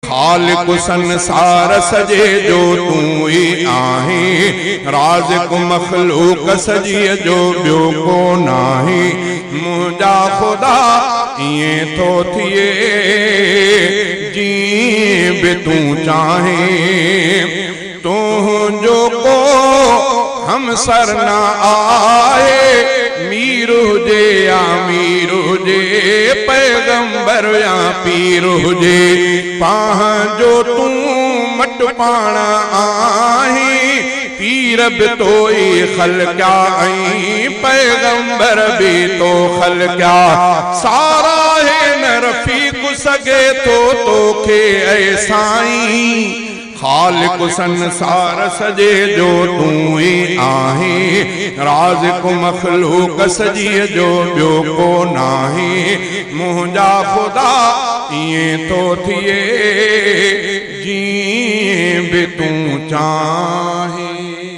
खालिक संसार सजे जो तू ही आहे, राज़िक़ मखलूक सजी जो ॿियो को नाही। मुंहिंजा ख़ुदा ईअं थो थिए जीअं बि तूं चाहें, तुंहिंजो को हमसर न आए, मीर हुजे या मीर हुजे, पैगंबर या पीर हुजे, पंहिंजो तूं मट पाण आहीं। पीर भी तो ही खलक़ा ऐं पैगंबर भी तो खलक़ा, सारा है न रफ़ीक सगे तो तोखे ऐ साईं। खालिक संसार सजे जो तू ही आहे, राज़िक़ मखलूक सजी जो ॿियो को नाही। मुंहिंजा ख़ुदा ईअं थो थिए जीअं बि तूं चाहें।